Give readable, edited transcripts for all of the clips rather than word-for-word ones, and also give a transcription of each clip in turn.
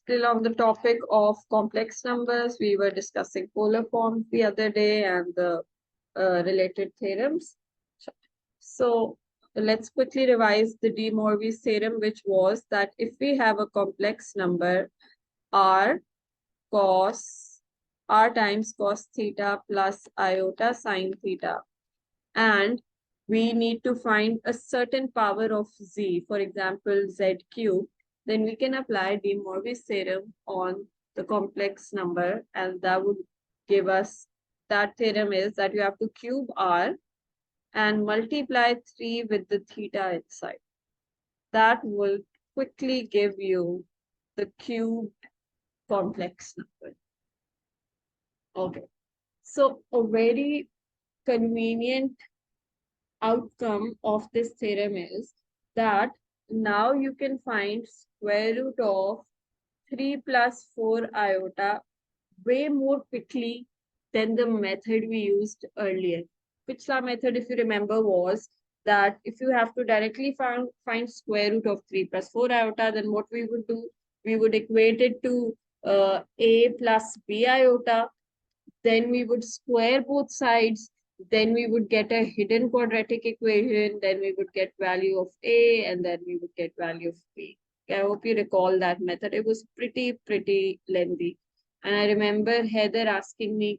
Still on the topic of complex numbers, we were discussing polar forms the other day and the related theorems. So let's quickly revise the De Morbi's theorem, which was that if we have a complex number r cos r times cos theta plus iota sine theta, and we need to find a certain power of z, for example, z cube, then we can apply De Morbi's theorem on the complex number, and that would give us, that theorem is that you have to cube r and multiply 3 with the theta inside. That will quickly give you the cubed complex number. Okay, so a very convenient outcome of this theorem is that now you can find square root of 3 plus 4 iota way more quickly than the method we used earlier. Pichla method, if you remember, was that if you have to directly find square root of 3 plus 4 iota, then what we would do, we would equate it to a plus b iota, then we would square both sides, then we would get a hidden quadratic equation, then we would get value of a, and then we would get value of b. I hope you recall that method. It was pretty lengthy. And I remember Heather asking me,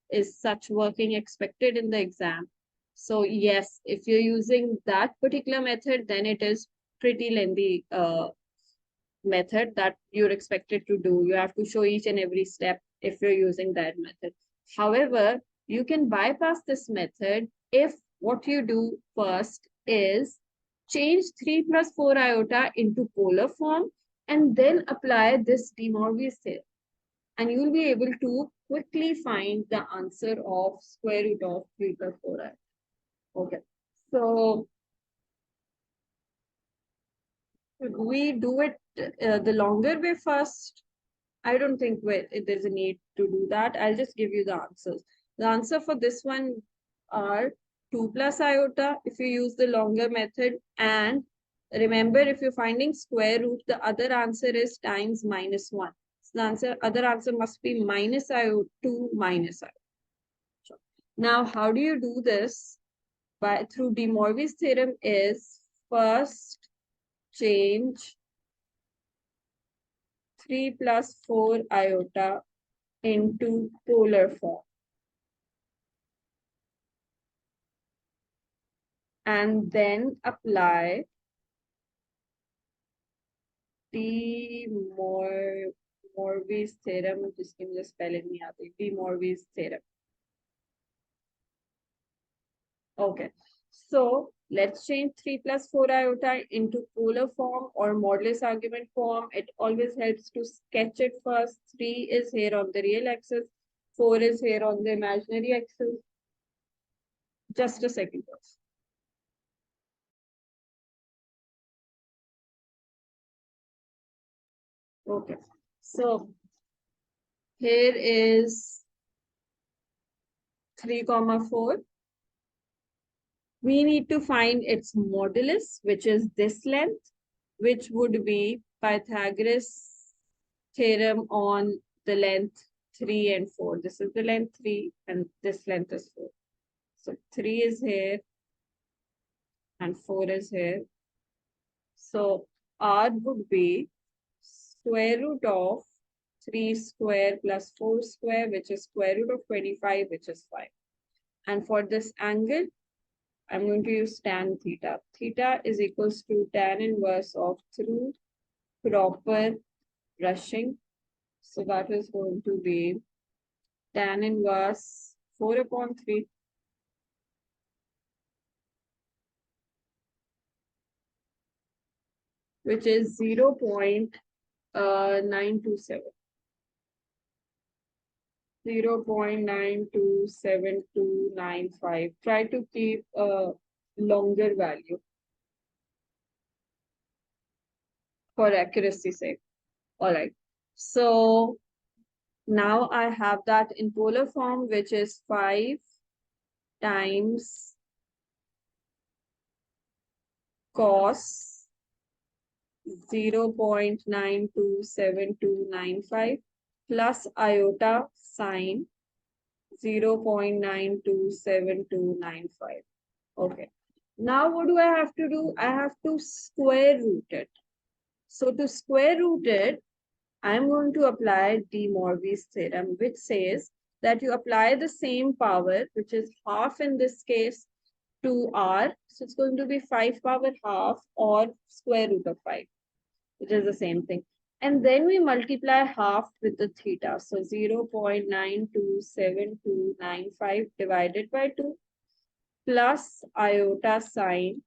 is such working expected in the exam? So yes, if you're using that particular method, then it is pretty lengthy method that you're expected to do. You have to show each and every step if you're using that method. However, you can bypass this method if what you do first is change 3 plus 4 iota into polar form and then apply this De Morbi's theorem. And you'll be able to quickly find the answer of square root of 3 plus 4 iota. Okay. So we do it the longer way first. I don't think there's a need to do that. I'll just give you the answers. The answer for this one are 2 plus iota if you use the longer method. And remember, if you're finding square root, the other answer is times minus 1. So the other answer must be minus iota 2 minus iota. Now, how do you do this? Through De Morbi's theorem is first change 3 plus 4 iota into polar form. And then apply De Morbi's theorem. Just give me the spelling. De Morbi's theorem. Okay. So let's change 3 plus 4 iota into polar form or modulus argument form. It always helps to sketch it first. 3 is here on the real axis. 4 is here on the imaginary axis. Just a second first. Okay. So here is 3, 4. We need to find its modulus, which is this length, which would be Pythagoras theorem on the length 3 and 4. This is the length 3 and this length is 4. So 3 is here and 4 is here. So R would be square root of 3 square plus 4 square, which is square root of 25, which is 5. And for this angle, I'm going to use tan theta. Theta is equals to tan inverse of through proper brushing. So that is going to be tan inverse 4 upon 3. Which is 0.927. 0.927295. Try to keep a longer value for accuracy's sake. All right. So now I have that in polar form, which is 5 times cos 0.927295 plus iota sine 0.927295. Okay. Now what do I have to do? I have to square root it. So to square root it, I'm going to apply De Morbi's theorem, which says that you apply the same power, which is half in this case, to r. So it's going to be 5 power half or square root of 5, which is the same thing. And then we multiply half with the theta. So 0.927295 divided by 2 plus iota sine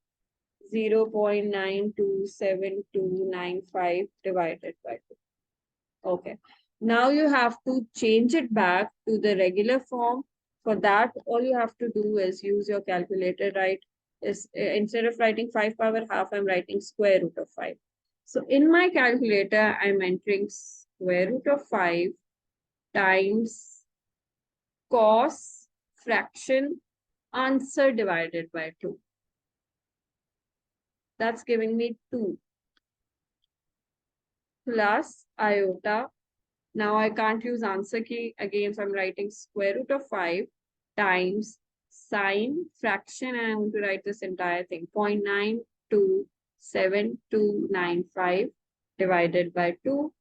0.927295 divided by 2. Okay. Now you have to change it back to the regular form. For that, all you have to do is use your calculator, right? Instead of writing 5 power half, I'm writing square root of 5. So in my calculator, I'm entering square root of 5 times cos fraction answer divided by 2. That's giving me 2 plus iota. Now I can't use answer key again, so I'm writing square root of 5 times sine fraction, and I'm going to write this entire thing 0.927295 divided by 2.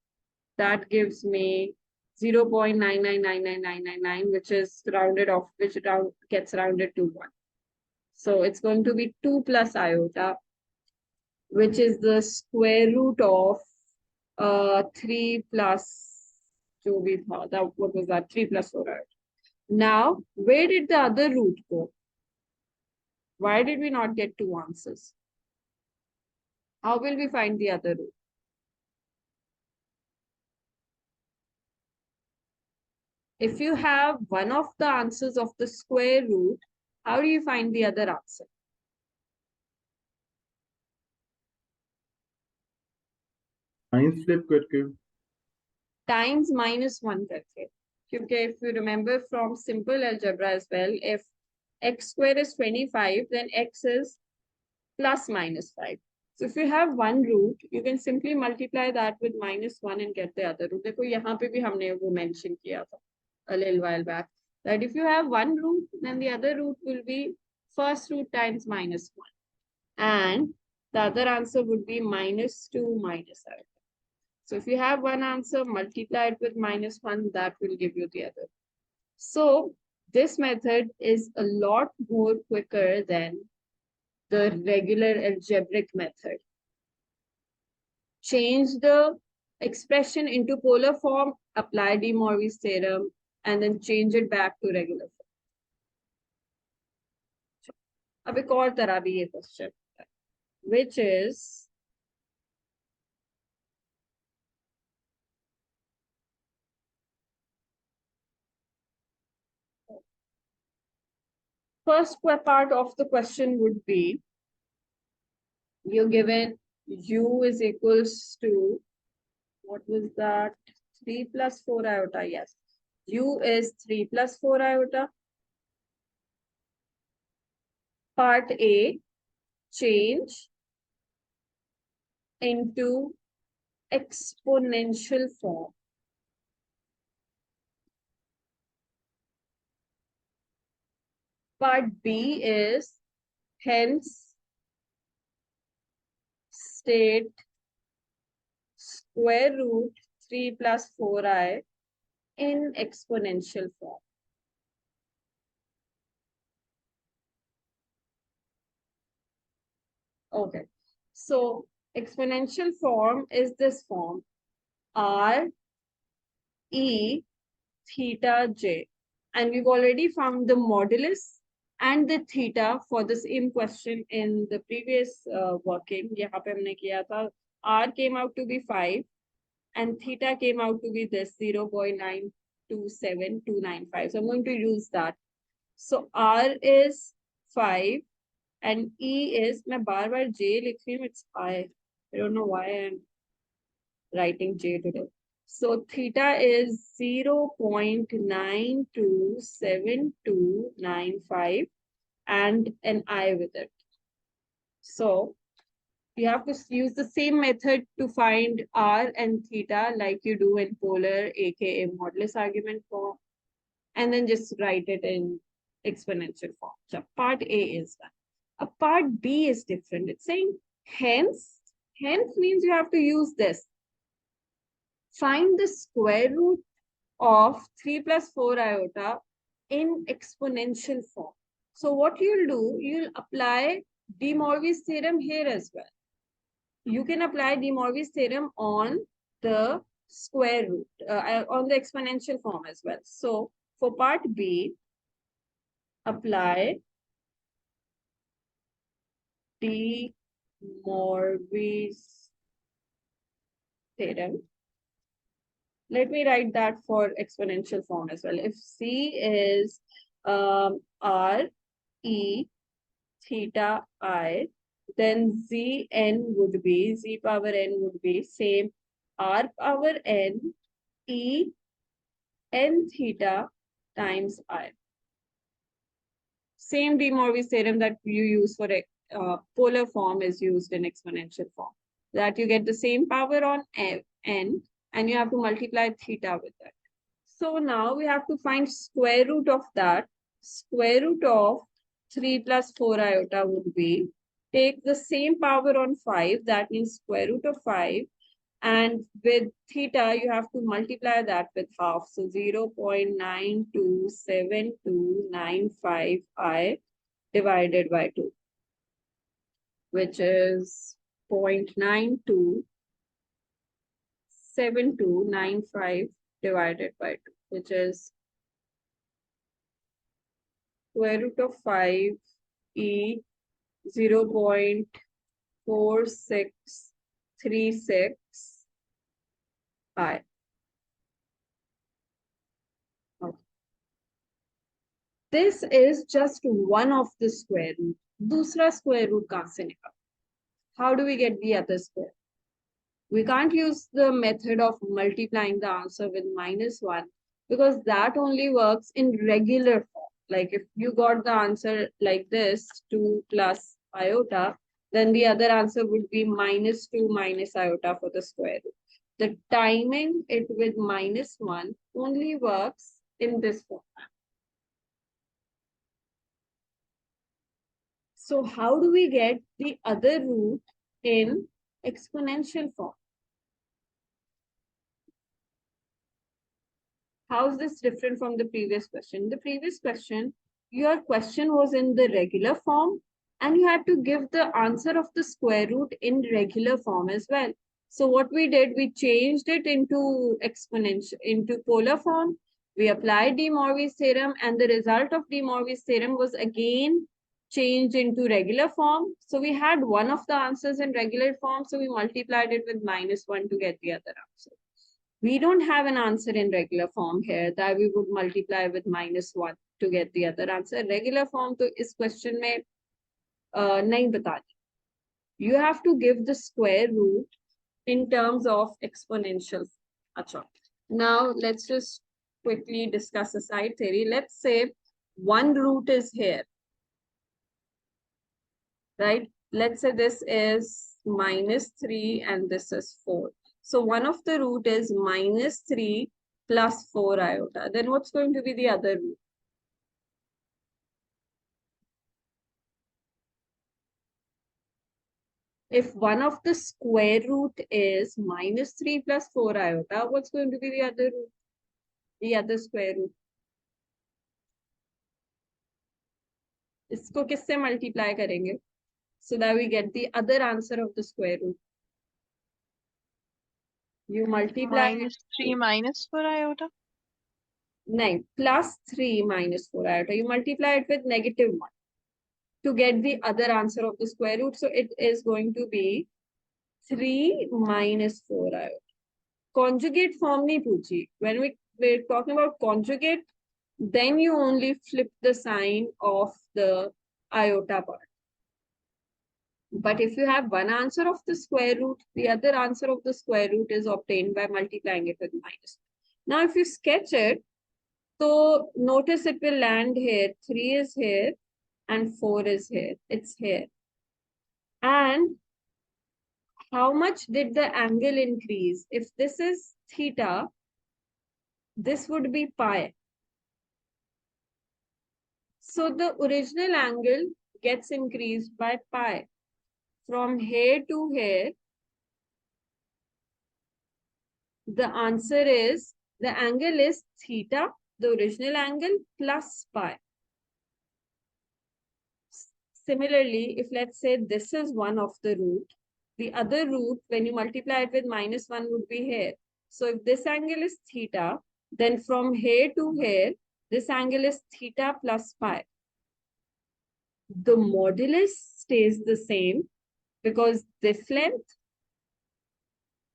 That gives me 0.999999, which is rounded off, which gets rounded to 1. So it's going to be 2 plus iota, which is the square root of 3 plus जो भी था that what was that 3 plus 4 iota. Now where did the other root go? Why did we not get 2 answers? How will we find the other root? If you have one of the answers of the square root, how do you find the other answer? Times flip करके Times -1 करके. क्योंकि if you remember from simple algebra as well, if x square is 25, then x is plus -5. So if you have one root, you can simply multiply that with -1 and get the other root. देखो यहाँ पे भी हमने वो mention किया था a little while back, that if you have one root, then the other root will be first root times -1. And the other answer would be -2 minus -7. So if you have one answer, multiply it with -1, that will give you the other. So this method is a lot more quicker than the regular algebraic method. Change the expression into polar form, apply De Morbi's theorem, and then change it back to regular form. अब एक और तरह भी ये question, which is first part of the question would be, you're given u is equals to, what was that, 3 plus 4 iota. Yes, u is 3 plus 4 iota. Part A, change into exponential form. Part B is hence state square root 3 plus 4i in exponential form. Okay, so exponential form is this form, r e theta j, and we've already found the modulus and the theta for the same question in the previous working. यहाँ पे हमने किया था, r came out to be 5 and theta came out to be this 0.927295. So I'm going to use that. So r is 5 and e is, मैं बार बार j लिख रही हूँ, it's I don't know why I'm writing j today. So theta is 0.927295 and an I with it. So You have to use the same method to find r and theta like you do in polar, aka modulus argument form, and then just write it in exponential form. So part A is done. A part B is different. It's saying hence. Hence means you have to use this. Find the square root of 3 plus 4 iota in exponential form. So what you'll do, you'll apply De Morgan's theorem here as well. You can apply De Morgan's theorem on the square root, on the exponential form as well. So for part B, apply De Morgan's theorem. Let me write that for exponential form as well. If C is R E theta I, then Zn would be, Z power n would be same R power n E n theta times I. Same De Morgan's theorem that you use for polar form is used in exponential form. That you get the same power on n and you have to multiply theta with that. So now we have to find square root of that. Square root of 3 plus 4 iota would be, take the same power on 5, that means square root of 5. And with theta, you have to multiply that with half. So 0.927295 I divided by 2, which is 0.927295 divided by 2, which is square root of 5 E 0.4636 I. Okay. This is just one of the square root. दूसरा square root कहाँ से निकालें? How do we get the other square? We can't use the method of multiplying the answer with -1 because that only works in regular form. Like if you got the answer like this, 2 plus iota, then the other answer would be -2 minus iota for the square root. The timing it with -1 only works in this form. So how do we get the other root in exponential form? How is this different from the previous question? The previous question, your question was in the regular form and you had to give the answer of the square root in regular form as well. So what we did, we changed it into exponential, into polar form. We applied De Morgan's theorem and the result of De Morgan's theorem was again changed into regular form. So we had one of the answers in regular form. So we multiplied it with -1 to get the other answer. We don't have an answer in regular form here that we would multiply with -1 to get the other answer. Regular form to is question में नहीं बतानी. You have to give the square root in terms of exponential. Achha. Now let's just quickly discuss a side theory. Let's say one root is here, right? Let's say this is -3 and this is 4. So one of the root is -3 plus 4 iota. Then what's going to be the other root? If one of the square root is -3 plus 4 iota, what's going to be the other root? The other square root. इसको किससे multiply करेंगे? So that we get the other answer of the square root. You multiply -3 minus 4 iota. No, +3 minus 4 iota. You multiply it with -1 to get the other answer of the square root. So it is going to be 3 minus 4 iota. Conjugate form nahi पूछी. When we're talking about conjugate, then you only flip the sign of the iota part. But if you have one answer of the square root, the other answer of the square root is obtained by multiplying it with -1. Now, if you sketch it, so notice it will land here. 3 is here and 4 is here. It's here. And how much did the angle increase? If this is theta, this would be pi. So the original angle gets increased by pi. From here to here, the answer is, the angle is theta, the original angle, plus pi. Similarly, if let's say this is one of the root, the other root, when you multiply it with -1, would be here. So if this angle is theta, then from here to here, this angle is theta plus pi. The modulus stays the same because this length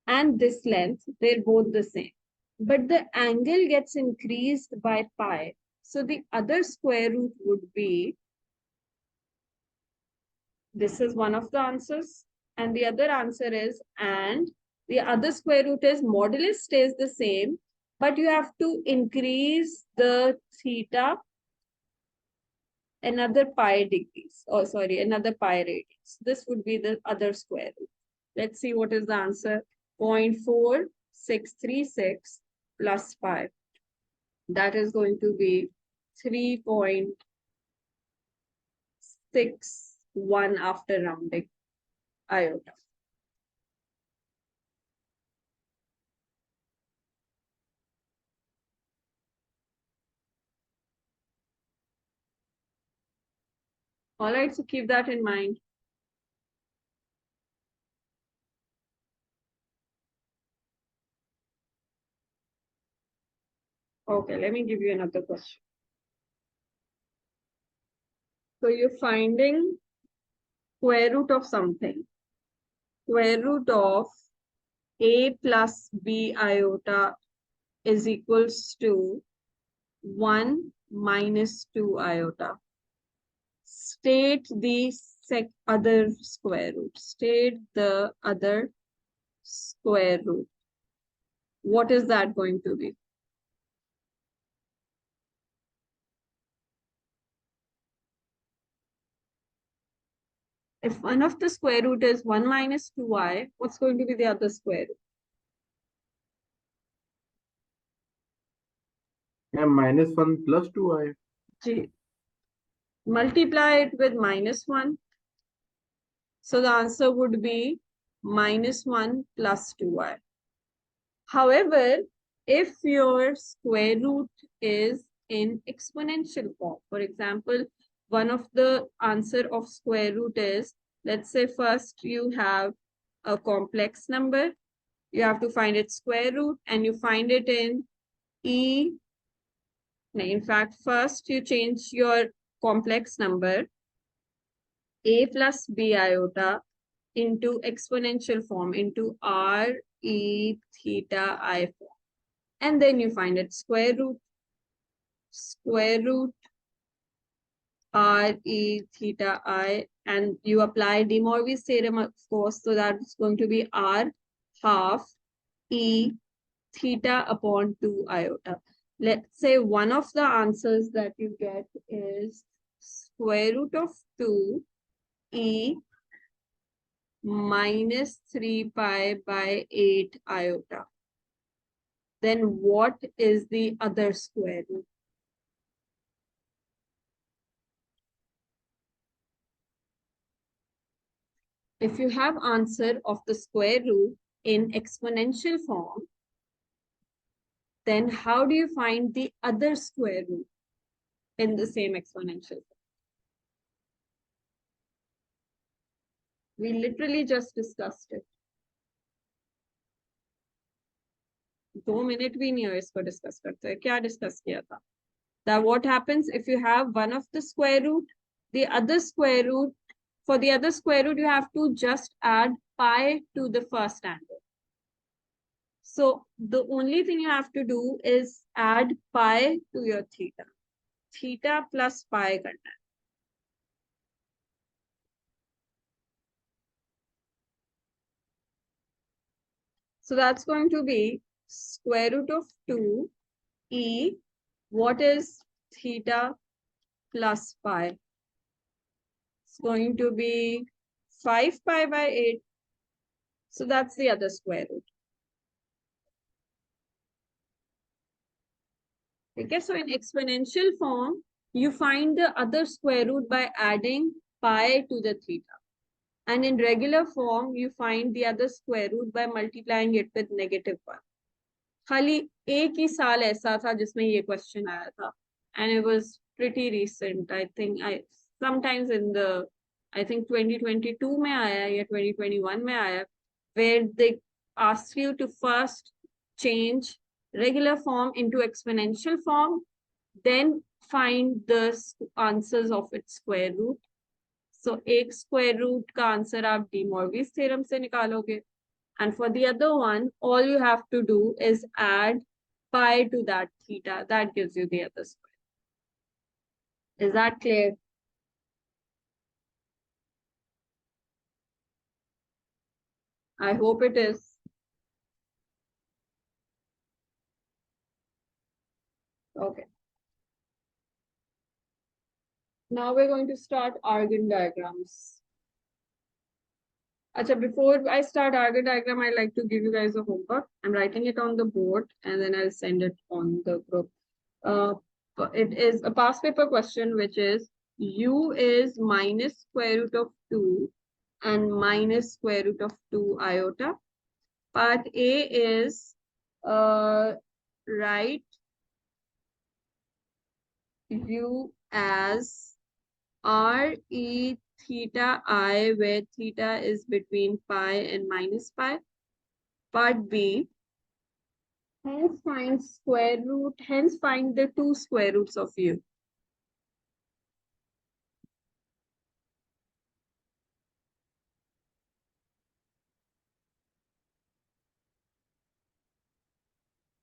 and this length, they're both the same. But the angle gets increased by pi. So the other square root would be, this is one of the answers. And the other answer is, and the other square root is modulus stays the same, but you have to increase the theta another pi degrees, or sorry, another pi radians. This would be the other square root. Let's see what is the answer. 0.4636 plus 5. That is going to be 3.61 after rounding iota. All right, so keep that in mind. Okay, let me give you another question. So you're finding square root of something. Square root of a plus b iota is equals to 1 minus 2 iota. State the other square root. State the other square root. What is that going to be? If one of the square root is 1 minus 2i, what's going to be the other square root? Yeah, -1 plus 2i. G. Multiply it with -1. So the answer would be -1 plus 2i. However, if your square root is in exponential form, for example, one of the answer of square root is, let's say first you have a complex number, you have to find its square root and you find it in e. In fact, first you change your complex number a plus b iota into exponential form, into r e theta I form. And then you find its square root r e theta I, and you apply De Morbi's theorem, of course, so that's going to be r half e theta upon 2 iota. Let's say one of the answers that you get is square root of 2 e minus 3 pi by 8 iota. Then what is the other square root? If you have answer of the square root in exponential form, then how do you find the other square root in the same exponential form? We literally just discussed it. 2 minute भी नहीं हो इसको discuss करते क्या discuss किया था? That what happens if you have one of the square root, the other square root, for the other square root, you have to just add pi to the first angle. So the only thing you have to do is add pi to your theta. Theta plus pi करना है. So that's going to be square root of 2 e. What is theta plus pi? It's going to be 5 pi by 8. So that's the other square root. Okay, so in exponential form, you find the other square root by adding pi to the theta. And in regular form, you find the other square root by multiplying it with -1. खाली एक ही साल ऐसा था जिसमें ये question आया था. And it was pretty recent. I think sometimes in the, I think 2022 में आया या 2021 में आया, where they asked you to first change regular form into exponential form, then find the answers of its square root. So एक square root का answer आप De Morgan's theorem से निकालोगे. And for the other one, all you have to do is add pi to that theta. That gives you the other square. Is that clear? I hope it is. Okay. Now we're going to start Argand diagrams. Acha, before I start Argand diagram, I'd like to give you guys a homework. I'm writing it on the board and then I'll send it on the group. It is a past paper question, which is u is minus square root of 2 and minus square root of 2 iota. Part A is write u as r e theta I, where theta is between pi and minus pi. Part B, hence find square root, hence find the two square roots of u.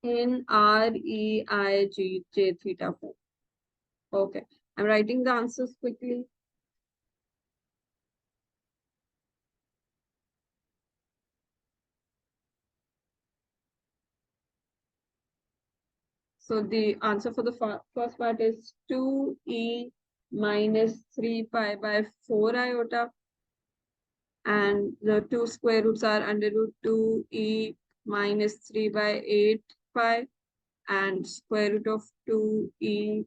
In R, E, I, G, J theta form. Okay, I'm writing the answers quickly. So the answer for the first part is 2e minus 3 pi by 4 iota. And the two square roots are under root 2e minus 3 by 8 pi and square root of 2e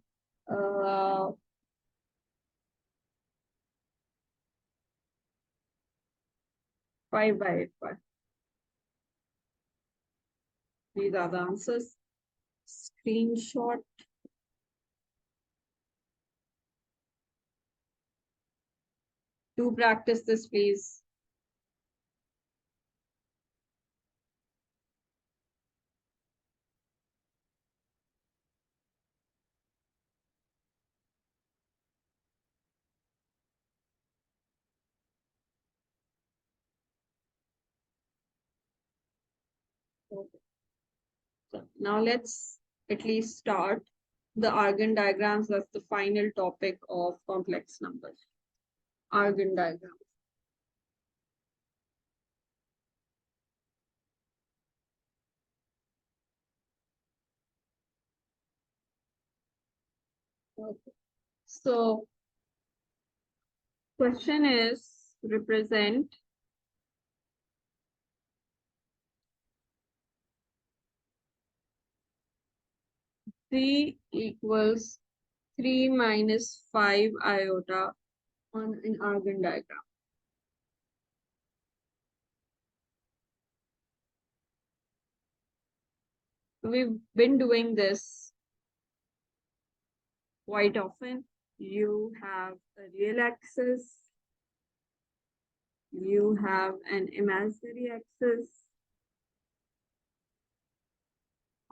5 by 8 pi. These are the answers. Screenshot. Do practice this, please. Okay. So now let's at least start the Argand diagrams. That's the final topic of complex numbers. Argand diagram. Okay. So question is represent C equals 3 minus 5 iota on an Argand diagram. We've been doing this quite often. You have a real axis, you have an imaginary axis.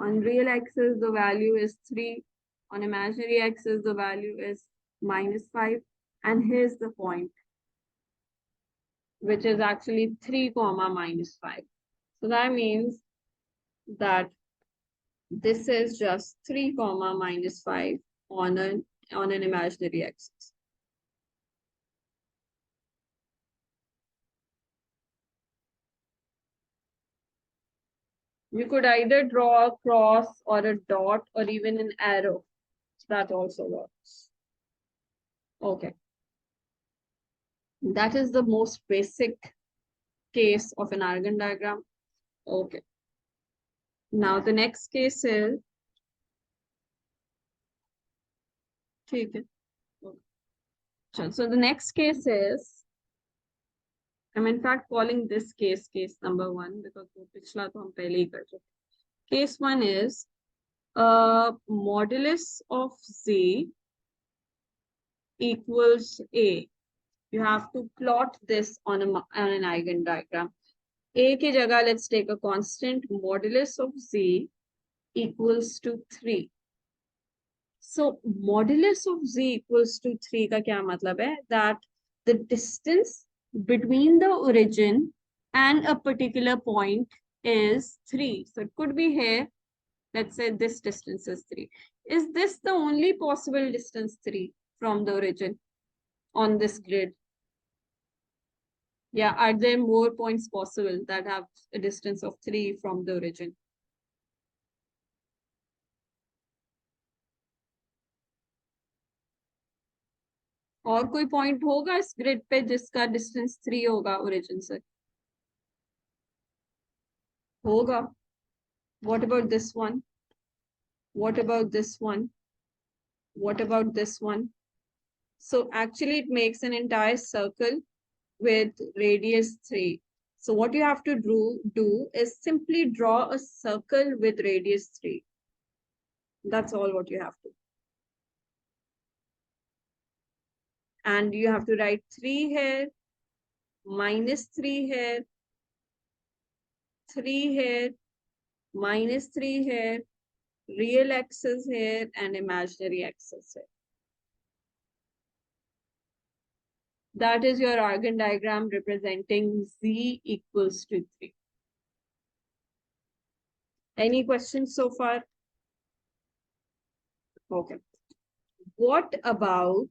On real axis, the value is 3. On imaginary axis, the value is -5. And here's the point, which is actually 3 comma -5. So that means that this is just 3 comma -5 on an imaginary axis. You could either draw a cross or a dot or even an arrow. So that also works. Okay. That is the most basic case of an Argand diagram. Okay. Now the next case is, okay. So the next case is, I'm in fact calling this case number 1 because वो पिछला तो हम पहले ही कर चुके. Case 1 is modulus of z equals a. You have to plot this on an Eigen diagram. A की जगह let's take a constant modulus of z equals to 3. So modulus of z equals to 3 का क्या मतलब है? That the distance between the origin and a particular point is 3. So it could be here. Let's say this distance is 3. Is this the only possible distance 3 from the origin on this grid? Yeah, are there more points possible that have a distance of 3 from the origin? और कोई point होगा इस grid पे जिसका distance 3 होगा origin से? होगा. What about this one? What about this one? What about this one? So actually it makes an entire circle with radius 3. So what you have to do is simply draw a circle with radius 3. That's all what you have to. And you have to write 3 here, minus 3 here, 3 here, minus 3 here, real axis here, and imaginary axis here. That is your Argand diagram representing z equals to 3. Any questions so far? Okay. What about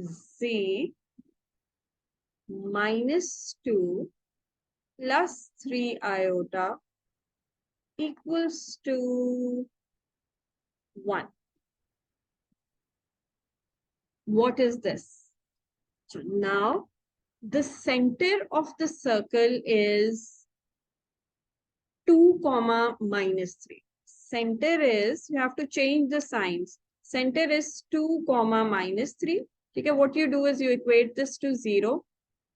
z minus 2 plus 3 iota equals to 1? What is this? So now the center of the circle is 2 comma minus 3. Center is, you have to change the signs. Center is 2 comma minus 3. Okay, what you do is you equate this to 0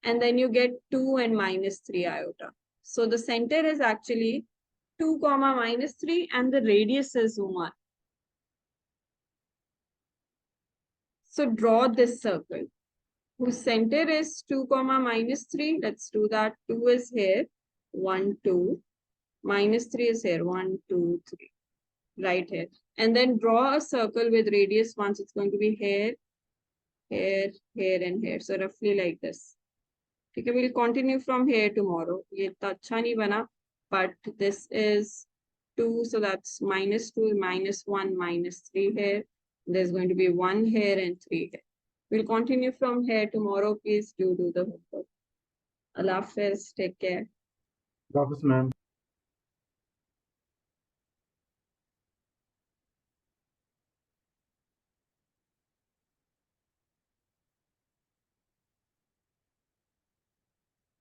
and then you get 2 and minus 3 iota. So the center is actually 2 comma minus 3 and the radius is 1. So draw this circle whose center is 2 comma minus 3. Let's do that. 2 is here, 1, 2. Minus 3 is here, 1, 2, 3. Right here. And then draw a circle with radius 1. So it's going to be here, here, here, and here. So roughly like this. Okay, we'll continue from here tomorrow. Ye to acha nahi bana, but this is 2. So that's minus 2, minus 1, minus 3 here. There's going to be 1 here and 3 here. We'll continue from here tomorrow. Please do the homework. Allah Hafiz. Take care. Office, ma'am.